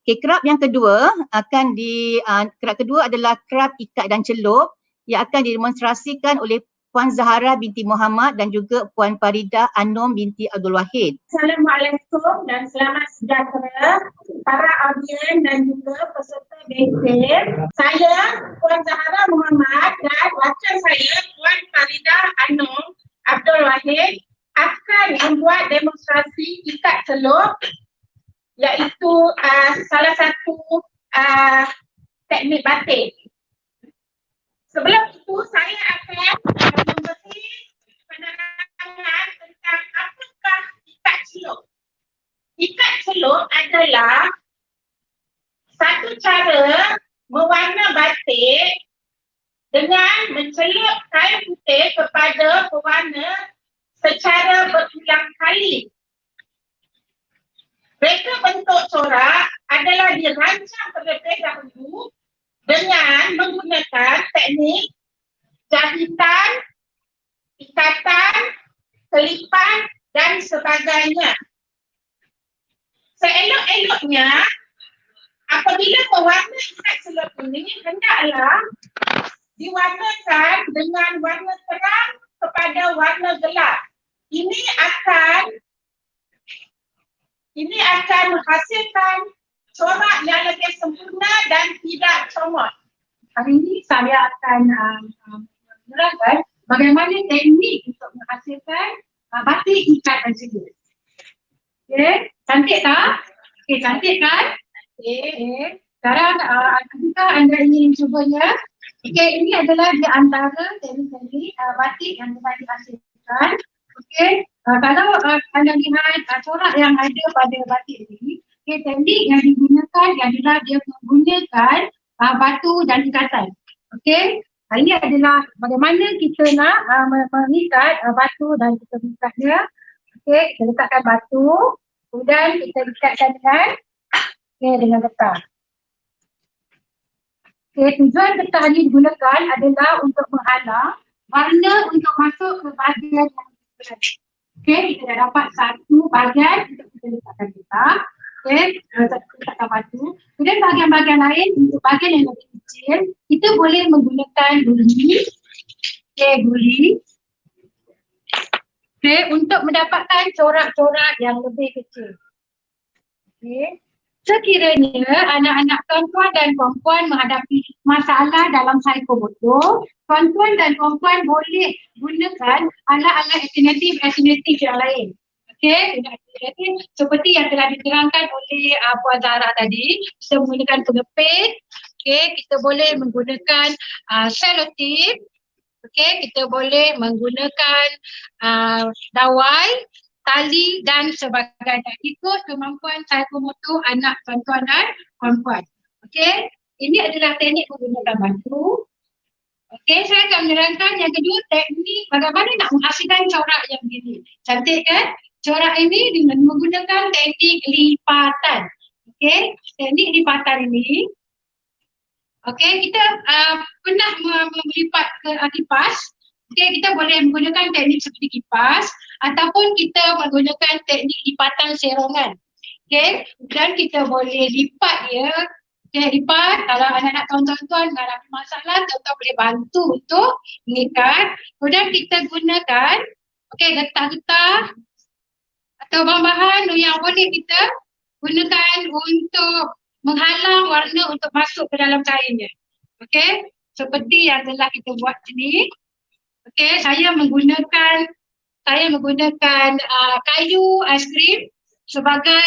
Okay, kerap yang kedua kerap kedua adalah kerap ikat dan celup yang akan didemonstrasikan oleh Puan Zahara binti Muhammad dan juga Puan Farida Anom binti Abdul Wahid. Assalamualaikum dan selamat sejahtera para audien dan juga peserta BSM. Saya Puan Zahara Muhammad dan wakil saya Puan Farida Anom Abdul Wahid akan membuat demonstrasi ikat celup, iaitu salah satu teknik batik. Sebelum itu saya akan memberi penerangan tentang apakah ikat celup. Ikat celup adalah satu cara mewarna batik dengan mencelup kain putih kepada pewarna secara berulang kali. Reka bentuk corak adalah dirancang terlebih dahulu dengan menggunakan teknik jahitan, ikatan, kelipan dan sebagainya. Seelok-eloknya, apabila pewarna ikat celup ini hendaklah diwarnakan dengan warna terang kepada warna gelap. Ini akan menghasilkan corak yang lebih sempurna dan tidak comot. Hari ini saya akan menerangkan bagaimana teknik untuk menghasilkan batik ikat dan celup. Okey, cantik tak? Okey, cantik kan? Okey. Sekarang adakah anda ingin cubanya? Okey, ini adalah di antara teknik-teknik batik yang telah dihasilkan. Okey, kalau anda lihat corak yang ada pada batik ini, okay, teknik yang digunakan adalah dia menggunakan batu dan ikatan. Okey, ini adalah bagaimana kita nak mengikat batu dan kita mengikatnya. Okey, kita letakkan batu, kemudian kita ikatkan dengan getah. Okey, tujuan getah ini digunakan adalah untuk menghalang warna untuk masuk ke bahagian yang berada. Okey, kita dah dapat satu bahagian untuk kita letakkan getah. Okey, kita letakkan batu. Kemudian bahagian-bahagian lain, untuk bahagian yang lebih kecil, kita boleh menggunakan guli. Okey, guli. Okey, untuk mendapatkan corak-corak yang lebih kecil. Okey. Sekiranya anak-anak tuan-tuan dan puan-puan menghadapi masalah dalam psikomotor, tuan-tuan dan puan-puan boleh gunakan alat-alat alternatif yang lain. Okey, seperti yang telah diterangkan oleh Puan Zahra tadi, kita menggunakan pengepit. Okey, kita boleh menggunakan selotip. Okey, kita boleh menggunakan dawai, tali dan sebagainya. Ikut kemampuan psikomotor anak tuan-tuan dan puan-puan. Okey, ini adalah teknik menggunakan batu. Okey, saya akan menerangkan yang kedua, teknik bagaimana nak menghasilkan corak yang begini. Cantik kan? Corak ini dengan menggunakan teknik lipatan. Okey, teknik lipatan ini. Okey, kita pernah melipat ke kipas. Okey, kita boleh menggunakan teknik seperti kipas ataupun kita menggunakan teknik lipatan serongan. Okey, dan kita boleh lipat dia. Okey, lipat. Kalau anak-anak tuan-tuan mengalami masalah, tuan-tuan boleh bantu untuk mengikat. Kemudian kita gunakan getah-getah atau bahan-bahan yang boleh kita gunakan untuk menghalang warna untuk masuk ke dalam kainnya. Okey, seperti yang telah kita buat sini. Okey, saya menggunakan kayu aiskrim sebagai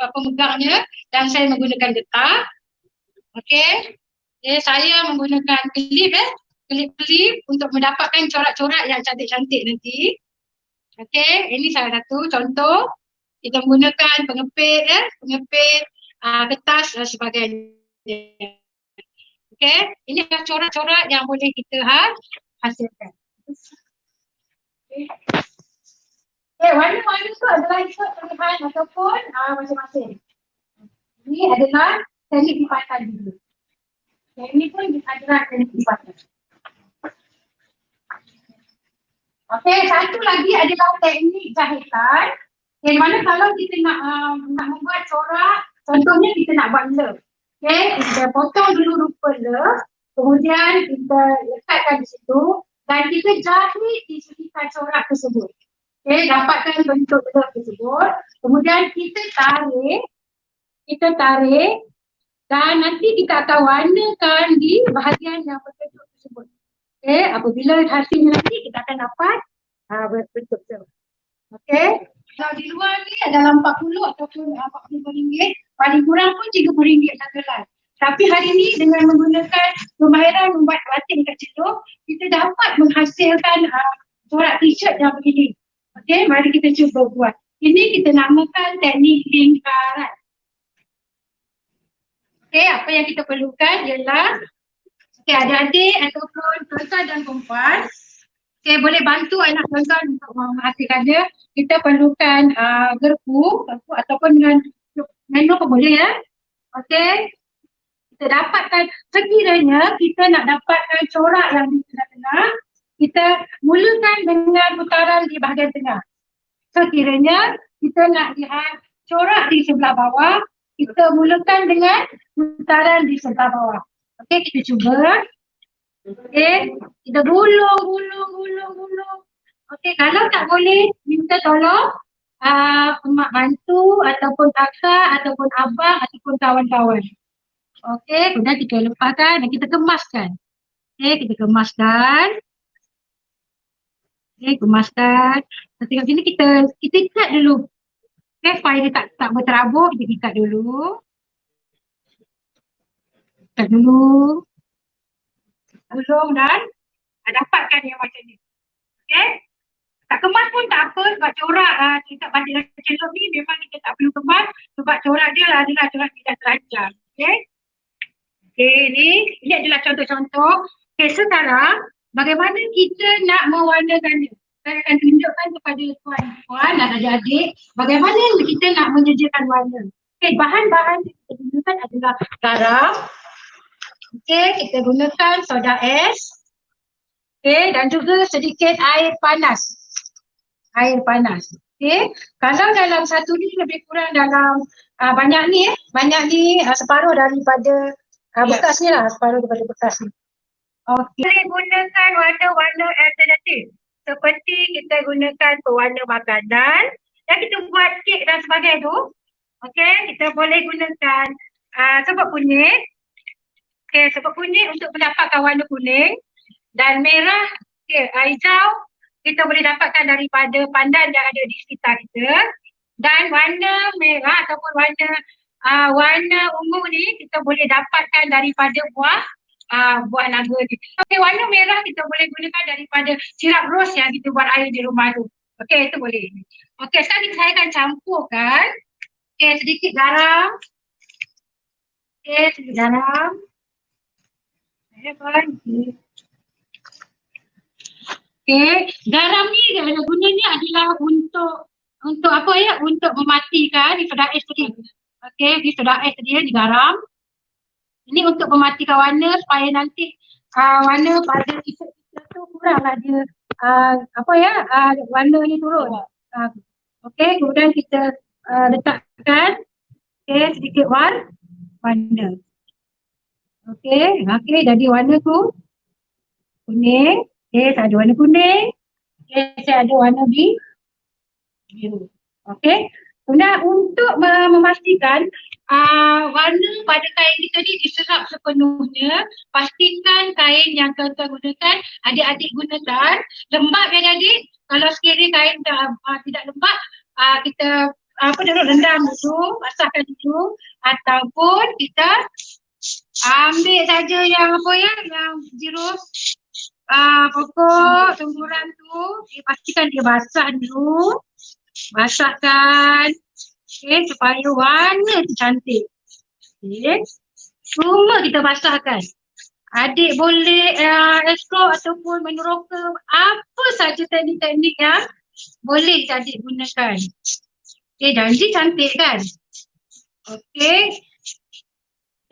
pemegangnya dan saya menggunakan getah. Okey, saya menggunakan klip untuk mendapatkan corak-corak yang cantik-cantik nanti. Okey, ini salah satu contoh. Kita menggunakan pengepit, kertas dan sebagainya. Okey, ini adalah corak-corak yang boleh kita hasilkan. Okey, warna-warna itu adalah ikut pilihan ataupun masing-masing. Ini adalah teknik lipatan dulu. Okay, ini pun adalah teknik lipatan. Okey, satu lagi adalah teknik jahitan. Yang mana kalau kita nak membuat corak Contohnya kita nak buat love. Okay, kita potong dulu rupa love, kemudian kita lekatkan di situ dan kita jahit di sekitar corak tersebut. Okay, dapatkan bentuk love tersebut. Kemudian kita tarik dan nanti kita akan warnakan di bahagian yang berbentuk tersebut. Okay, apabila hasilnya nanti kita akan dapat bentuk tu. Okay, kalau di luar ni dalam 40 ataupun RM45, paling kurang pun RM30 satu helai. Tapi hari ni dengan menggunakan kemahiran membuat batik ikat celup, kita dapat menghasilkan corak t-shirt yang begini. Okay, mari kita cuba buat. Ini kita namakan teknik lingkaran. Okay, apa yang kita perlukan ialah adik-adik ataupun tuan-tuan dan perempuan, boleh bantu anak tuan-tuan untuk menghasilkannya. Kita perlukan gerpu ataupun dengan menu pun boleh ya. Okay, kita dapatkan sekiranya kita nak dapatkan corak yang di tengah-tengah, kita mulakan dengan putaran di bahagian tengah. Sekiranya kita nak lihat corak di sebelah bawah, kita mulakan dengan putaran di sebelah bawah. Okey, kita cuba. Okey, kita gulung. Okey, kalau tak boleh, minta tolong mak bantu ataupun kakak ataupun abang ataupun kawan-kawan. Okey, kemudian kita lepaskan dan kita kemaskan. Okey, kita kemaskan. Okey, kemaskan. Tengok sini kita ikat dulu. Okey, supaya dia tak berterabuk, kita ikat dulu. Ikat dulu. Gulung dan dapatkan yang macam ni. Okey. Tak kemas pun tak apa sebab corak kita batik ikat celup ni memang kita tak perlu kemas sebab corak dia adalah corak tidak telanjang. Okey. Okey, ini adalah contoh-contoh. Okey, sekarang bagaimana kita nak mewarnakannya? Saya akan tunjukkan kepada tuan-tuan dan adik-adik bagaimana kita nak menyediakan warna. Okey, bahan-bahan yang kita gunakan adalah garam. Okey, kita gunakan soda es. Okey, dan juga sedikit air panas. Okey, kalau dalam satu ni lebih kurang dalam banyak ni separuh daripada bekas ni lah, separuh daripada bekas ni. Okey, kita gunakan warna-warna alternatif seperti kita gunakan pewarna makanan dan kita buat kek dan sebagainya tu. Okey, kita boleh gunakan serbuk kuning. Okey, serbuk kuning untuk mendapatkan warna kuning dan merah, hijau kita boleh dapatkan daripada pandan yang ada di sekitar kita dan warna merah ataupun warna ungu ni kita boleh dapatkan daripada buah naga ni. Okey, warna merah kita boleh gunakan daripada sirap ros yang kita buat air di rumah tu. Okey, itu boleh. Okey, sekarang saya akan campurkan sedikit garam. Okey, sedikit garam. Okey, garam ni gunanya adalah untuk apa ya? Untuk mematikan di soda es tadi. Okey, di soda es tadi di garam. Ini untuk mematikan warna supaya nanti warna pada t-shirt kita tu kuranglah dia warna ni turun. Okey, kemudian kita letakkan sedikit warna. Okey, jadi warna tu kuning. Okey, saya ada warna kuning. Okey, saya ada warna biru. Okey. Kemudian untuk memastikan warna pada kain kita ni diserap sepenuhnya, pastikan kain yang kita gunakan, adik-adik gunakan lembap ya adik. Kalau sekiranya kain tidak lembap, kita rendam dulu, basahkan dulu ataupun kita ambil saja yang yang jeruk pokok tumburan tu, pastikan dia basah dulu. Basahkan supaya warna tu cantik. Semua kita basahkan. Adik boleh explore ataupun meneroka apa saja teknik-teknik yang boleh adik gunakan. Janji cantik kan?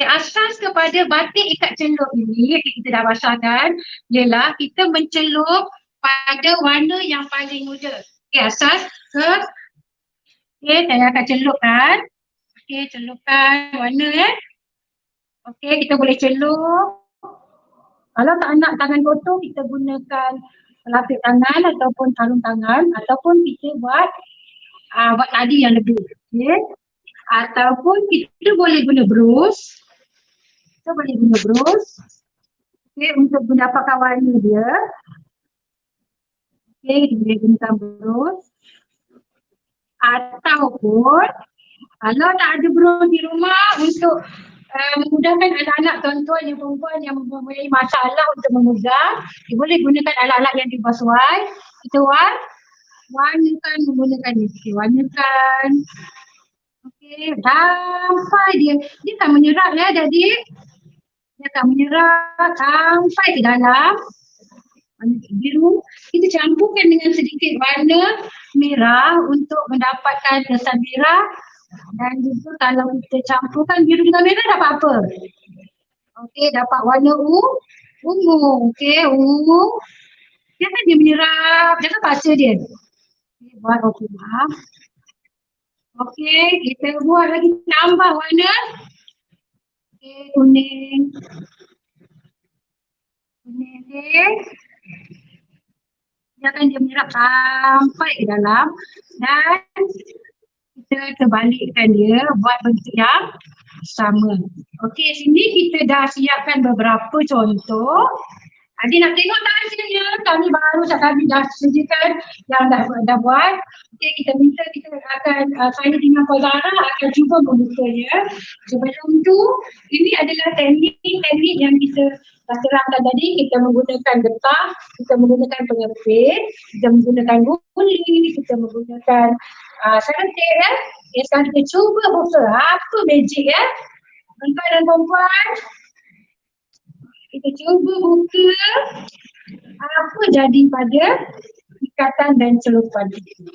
Asas kepada batik ikat celup ini kita dah basahkan ialah kita mencelup pada warna yang paling muda. Asas saya akan celupkan. Okey, celupkan warna Okey, kita boleh celup. Kalau tak nak tangan kotor, kita gunakan pelapik tangan ataupun sarung tangan ataupun kita buat tadi yang lebih. Okey. Ataupun kita boleh guna brush. Kita boleh guna brush. Okey, untuk mendapatkan warna dia. Okey, kita boleh gunakan brush. Ataupun kalau tak ada brush di rumah untuk memudahkan anak-anak tuan-tuan yang perempuan yang mempunyai masalah untuk memegang, dia boleh gunakan alat-alat yang dipersesuai. Kita warnakan menggunakan ni. Okey, warnakan. Okey, sampai dia akan menyerap adik. Dia akan menyerap sampai ke dalam warna biru. Kita campurkan dengan sedikit warna merah untuk mendapatkan kesan merah. Dan juga kalau kita campurkan biru dengan merah dapat apa? Okey, dapat warna ungu. Okey, ungu. Jangan dia menyerap, jangan paksa dia. Okay, buat warna. Okey, kita buat lagi tambah warna. Okey, kuning. Kuning. Jangan dia menyerap sampai ke dalam dan kita terbalikkan dia buat bentuk yang sama. Okey, sini kita dah siapkan beberapa contoh. Adik nak tengok tak hasilnya? Kami baru kami dah sediakan yang dah buat. Okey, kita minta saya dengan Puan Zahra akan cuba membukanya. Sebelum tu, ini adalah teknik yang kita terangkan tadi. Kita menggunakan getah, kita menggunakan pengepit, kita menggunakan guli, kita menggunakan serentik ya. Okay, sekarang kita cuba buka apa magic ya. Tuan-tuan dan perempuan, kita cuba buka apa jadi pada ikatan dan celupan itu.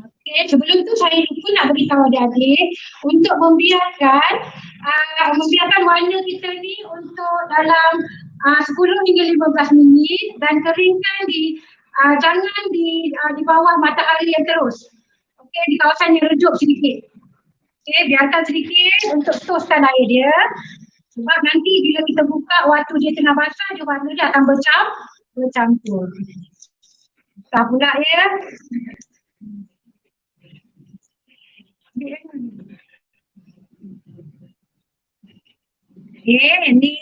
Okey, sebelum tu saya lupa nak beritahu adik-adik untuk membiarkan warna kita ni untuk dalam 10 hingga 15 minit dan keringkan jangan di bawah matahari yang terus. Okey, di kawasan yang redup sedikit. Okey, biarkan sedikit untuk setoskan air dia. Sebab nanti bila kita buka waktu dia tengah basah, dia warna dia akan bercampur. Tak pula ya. Okey, ni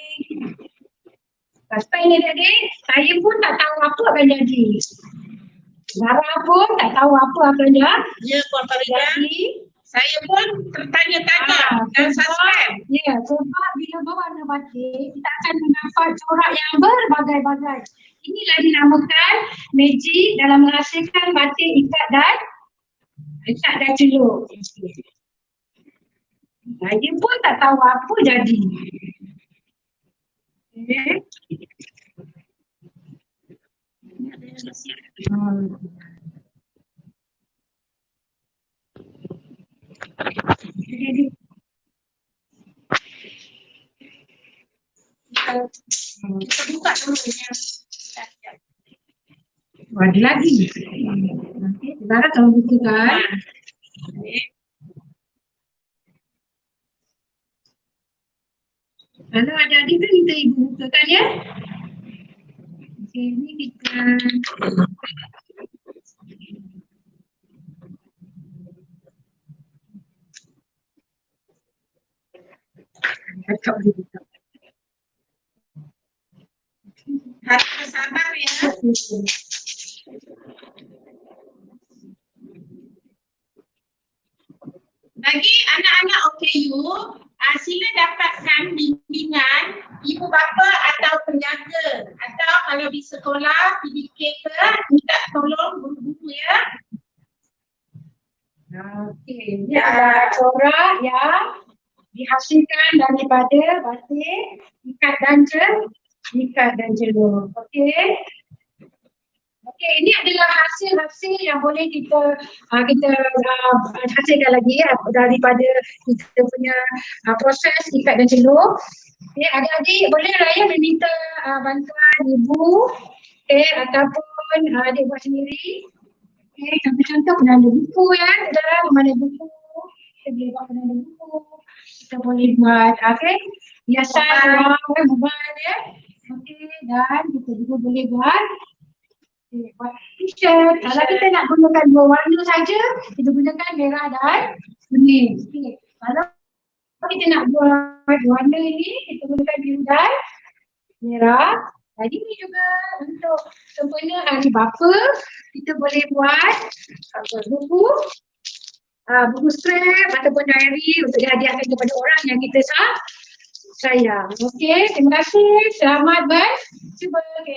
pasal ni tadi, saya pun tak tahu apa akan jadi. Zahra pun tak tahu apa akan jadi. Ya, Puan Farida. Saya pun tertanya-tanya dan subscribe. Ya, sebab bila berwarna batik, kita akan mendapat corak yang berbagai-bagai. Inilah dinamakan magic dalam menghasilkan batik ikat dan celup. Saya pun tak tahu apa jadi. Okay. Kita buka dulu ya. Ada lagi. Nanti Zahra kalau bukakan. Kalau ada adik tu minta ibu bukakan ya. Okey, ni kita Harus bersabar ya. Bagi anak-anak OKU, sila dapatkan bimbingan ibu bapa atau penjaga, atau kalau di sekolah PDK ke, minta tolong guru-guru ya. Okey, ini adalah corak yang dihasilkan daripada batik ikat dan celup. Okey. Okey, ini adalah hasil-hasil yang boleh kita hasilkan lagi ya, daripada kita punya proses ikat dan celup. Okay, adik-adik boleh raya meminta bantuan ibu ataupun adik buat sendiri. Okay, contoh-contoh penanda buku ya, saudara memanai buku. Kita boleh buat penanda buku. Kita boleh buat, hiasan ruang mobile ya. Okay, dan kita juga boleh buat t-shirt. Kalau kita nak gunakan dua warna saja, kita gunakan merah dan kuning. Okay. Kalau kita nak buat warna ini, kita gunakan biru dan merah. Jadi ini juga untuk sempena hari bapa, kita boleh buat buku strap ataupun diary untuk dihadiahkan kepada orang yang kita sayang. Okey, terima kasih. Selamat bercuba.